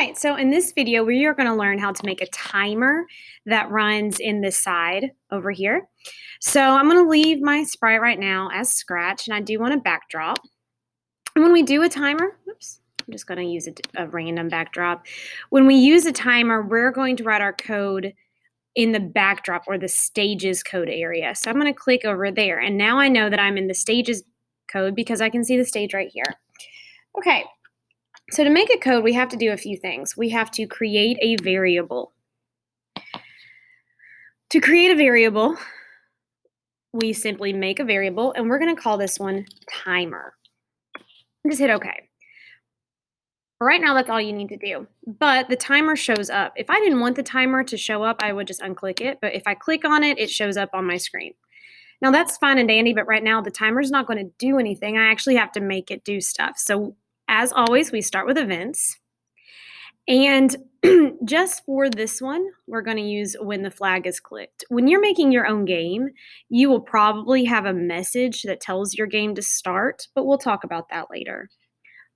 right, so in this video, we are going to learn how to make a timer that runs in this side over here. So I'm going to leave my sprite right now as scratch, and I do want a backdrop. And when we do a timer, oops, I'm just going to use a random backdrop. When we use a timer, we're going to write our code in the backdrop or the stages code area. So I'm going to click over there, and now I know that I'm in the stages code because I can see the stage right here. Okay. So to make a code, we have to do a few things. We have to create a variable. To create a variable, we simply make a variable, and we're going to call this one timer. Just hit OK. For right now, that's all you need to do. But the timer shows up. If I didn't want the timer to show up, I would just unclick it. But if I click on it, it shows up on my screen. Now, that's fine and dandy, but right now the timer's not going to do anything. I actually have to make it do stuff. So as always, we start with events. And just for this one, we're going to use when the flag is clicked. When you're making your own game, you will probably have a message that tells your game to start, but we'll talk about that later.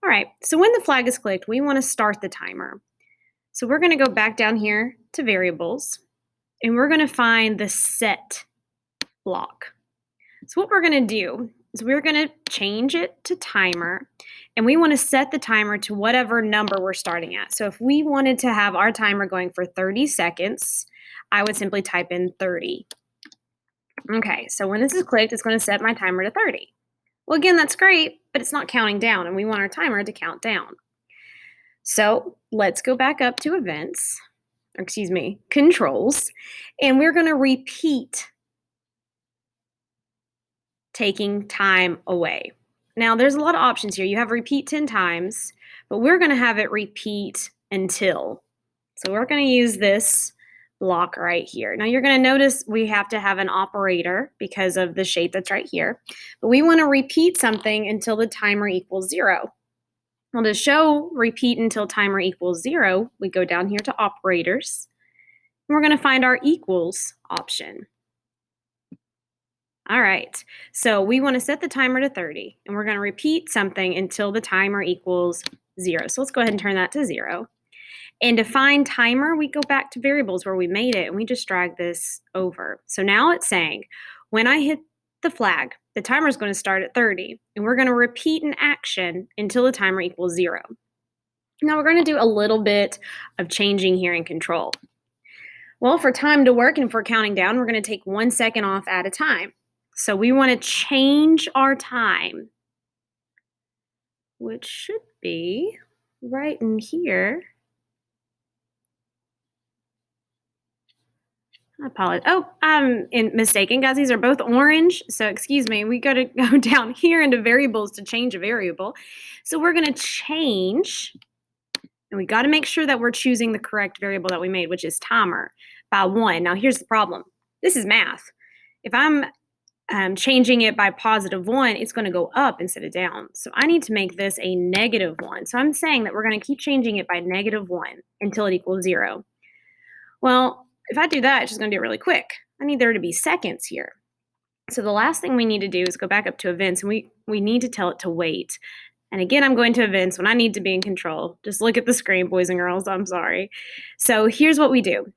All right, so when the flag is clicked, we want to start the timer. So we're going to go back down here to variables, and we're going to find the set block. So what we're going to do is we're going to change it to timer, and we want to set the timer to whatever number we're starting at. So if we wanted to have our timer going for 30 seconds, I would simply type in 30. Okay, so when this is clicked, it's going to set my timer to 30. Well, again, that's great, but it's not counting down, and we want our timer to count down. So let's go back up to events, or excuse me, controls, and we're going to repeat taking time away. Now, there's a lot of options here. You have repeat 10 times, but we're going to have it repeat until. So we're going to use this block right here. Now, you're going to notice we have to have an operator because of the shape that's right here. But we want to repeat something until the timer equals 0. Well, to show repeat until timer equals 0, we go down here to operators. And we're going to find our equals option. All right, so we want to set the timer to 30, and we're going to repeat something until the timer equals 0. So let's go ahead and turn that to 0. And to find timer, we go back to variables where we made it, and we just drag this over. So now it's saying, when I hit the flag, the timer is going to start at 30, and we're going to repeat an action until the timer equals 0. Now we're going to do a little bit of changing here in control. Well, for time to work and for counting down, we're going to take 1 second off at a time. So we want to change our time, which should be right in here. I apologize. Oh, I'm mistaken, guys. These are both orange. So excuse me. We got to go down here into variables to change a variable. So we're going to change, and we got to make sure that we're choosing the correct variable that we made, which is timer, by 1. Now, here's the problem. This is math. If I'm changing it by +1, it's going to go up instead of down. So I need to make this a -1. So I'm saying that we're going to keep changing it by -1 until it equals 0. Well, if I do that, it's just going to do it really quick. I need there to be seconds here. So the last thing we need to do is go back up to events, and we need to tell it to wait. And again, I'm going to events when I need to be in control. Just look at the screen, boys and girls. I'm sorry. So here's what we do.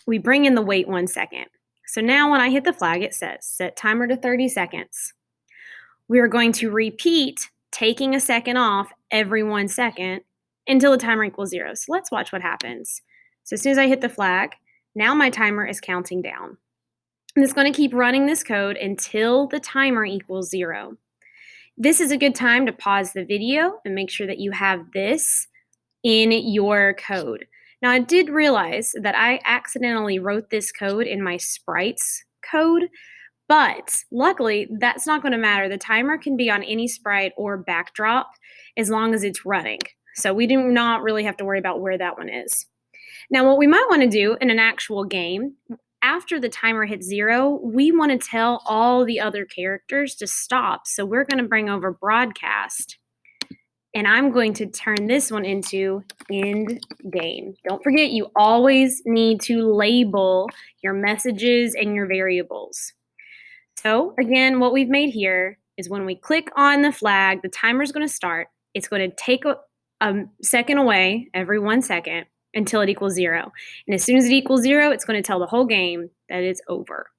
We bring in the wait 1 second. So now when I hit the flag, it says set timer to 30 seconds. We are going to repeat taking a second off every 1 second until the timer equals 0. So let's watch what happens. So as soon as I hit the flag, now my timer is counting down. And it's going to keep running this code until the timer equals 0. This is a good time to pause the video and make sure that you have this in your code. Now, I did realize that I accidentally wrote this code in my sprites code, but luckily, that's not going to matter. The timer can be on any sprite or backdrop as long as it's running. So we do not really have to worry about where that one is. Now, what we might want to do in an actual game, after the timer hits 0, we want to tell all the other characters to stop. So we're going to bring over broadcast. And I'm going to turn this one into end game. Don't forget, you always need to label your messages and your variables. So again, what we've made here is when we click on the flag, the timer is going to start. It's going to take a second away every 1 second until it equals 0. And as soon as it equals 0, it's gonna tell the whole game that it's over.